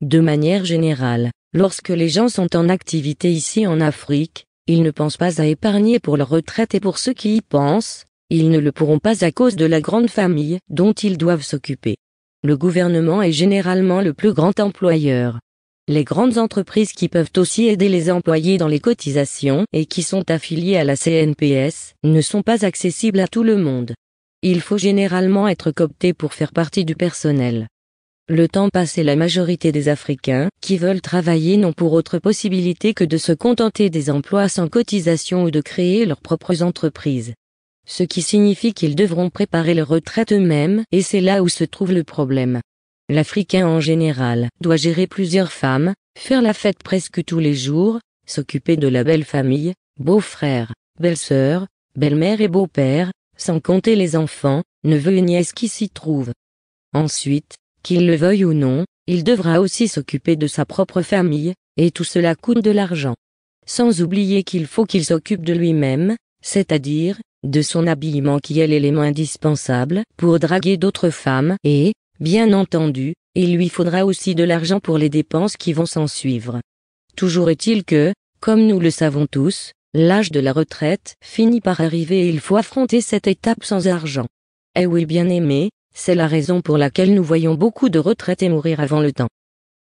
De manière générale, lorsque les gens sont en activité ici en Afrique, ils ne pensent pas à épargner pour leur retraite et pour ceux qui y pensent, ils ne le pourront pas à cause de la grande famille dont ils doivent s'occuper. Le gouvernement est généralement le plus grand employeur. Les grandes entreprises qui peuvent aussi aider les employés dans les cotisations et qui sont affiliées à la CNPS ne sont pas accessibles à tout le monde. Il faut généralement être coopté pour faire partie du personnel. Le temps passe et la majorité des Africains qui veulent travailler n'ont pour autre possibilité que de se contenter des emplois sans cotisation ou de créer leurs propres entreprises. Ce qui signifie qu'ils devront préparer leur retraite eux-mêmes et c'est là où se trouve le problème. L'Africain en général doit gérer plusieurs femmes, faire la fête presque tous les jours, s'occuper de la belle famille, beau-frère, belle-sœur, belle-mère et beau-père, sans compter les enfants, neveux et nièces qui s'y trouvent. Ensuite, qu'il le veuille ou non, il devra aussi s'occuper de sa propre famille, et tout cela coûte de l'argent. Sans oublier qu'il faut qu'il s'occupe de lui-même, c'est-à-dire, de son habillement qui est l'élément indispensable pour draguer d'autres femmes et, bien entendu, il lui faudra aussi de l'argent pour les dépenses qui vont s'en suivre. Toujours est-il que, comme nous le savons tous, l'âge de la retraite finit par arriver et il faut affronter cette étape sans argent. Eh oui bien-aimés, c'est la raison pour laquelle nous voyons beaucoup de retraités mourir avant le temps.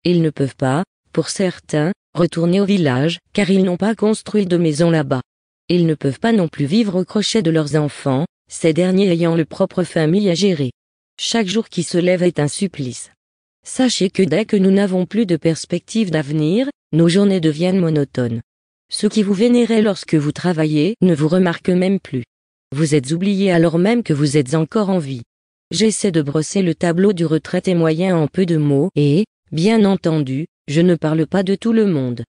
Ils ne peuvent pas, pour certains, retourner au village, car ils n'ont pas construit de maison là-bas. Ils ne peuvent pas non plus vivre au crochet de leurs enfants, ces derniers ayant leur propre famille à gérer. Chaque jour qui se lève est un supplice. Sachez que dès que nous n'avons plus de perspective d'avenir, nos journées deviennent monotones. Ceux qui vous vénéraient lorsque vous travaillez ne vous remarquent même plus. Vous êtes oubliés alors même que vous êtes encore en vie. J'essaie de brosser le tableau du retraité moyen en peu de mots et, bien entendu, je ne parle pas de tout le monde.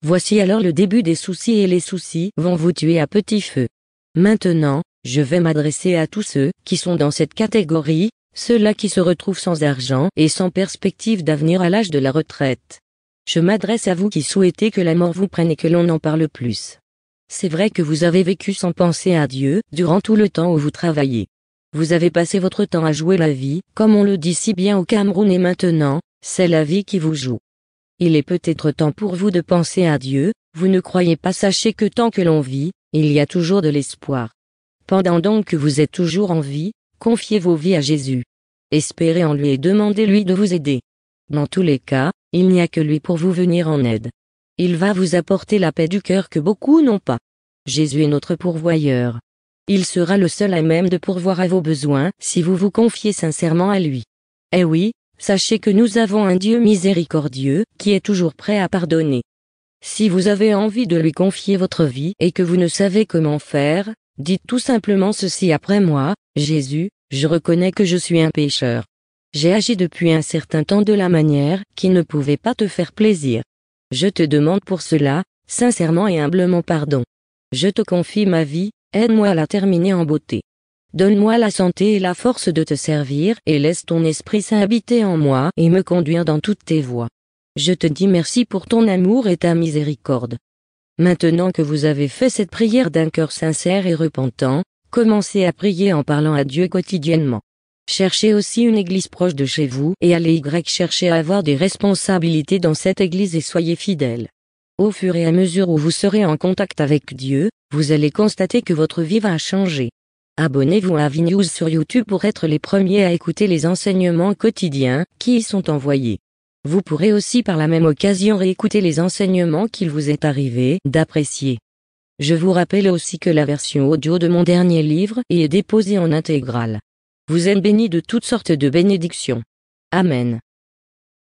Voici alors le début des soucis et les soucis vont vous tuer à petit feu. Maintenant, je vais m'adresser à tous ceux qui sont dans cette catégorie, ceux-là qui se retrouvent sans argent et sans perspective d'avenir à l'âge de la retraite. Je m'adresse à vous qui souhaitez que la mort vous prenne et que l'on en parle plus. C'est vrai que vous avez vécu sans penser à Dieu durant tout le temps où vous travaillez. Vous avez passé votre temps à jouer la vie, comme on le dit si bien au Cameroun et maintenant, c'est la vie qui vous joue. Il est peut-être temps pour vous de penser à Dieu, vous ne croyez pas, sachez que tant que l'on vit, il y a toujours de l'espoir. Pendant donc que vous êtes toujours en vie, confiez vos vies à Jésus. Espérez en lui et demandez-lui de vous aider. Dans tous les cas, il n'y a que lui pour vous venir en aide. Il va vous apporter la paix du cœur que beaucoup n'ont pas. Jésus est notre pourvoyeur. Il sera le seul à même de pourvoir à vos besoins si vous vous confiez sincèrement à lui. Eh oui, sachez que nous avons un Dieu miséricordieux qui est toujours prêt à pardonner. Si vous avez envie de lui confier votre vie et que vous ne savez comment faire, dites tout simplement ceci après moi: Jésus, je reconnais que je suis un pécheur. J'ai agi depuis un certain temps de la manière qui ne pouvait pas te faire plaisir. Je te demande pour cela, sincèrement et humblement pardon. Je te confie ma vie, aide-moi à la terminer en beauté. Donne-moi la santé et la force de te servir et laisse ton Esprit Saint habiter en moi et me conduire dans toutes tes voies. Je te dis merci pour ton amour et ta miséricorde. Maintenant que vous avez fait cette prière d'un cœur sincère et repentant, commencez à prier en parlant à Dieu quotidiennement. Cherchez aussi une église proche de chez vous et allez chercher à avoir des responsabilités dans cette église et soyez fidèles. Au fur et à mesure où vous serez en contact avec Dieu, vous allez constater que votre vie va changer. Abonnez-vous à VNews sur YouTube pour être les premiers à écouter les enseignements quotidiens qui y sont envoyés. Vous pourrez aussi par la même occasion réécouter les enseignements qu'il vous est arrivé d'apprécier. Je vous rappelle aussi que la version audio de mon dernier livre est déposée en intégrale. Vous êtes bénis de toutes sortes de bénédictions. Amen.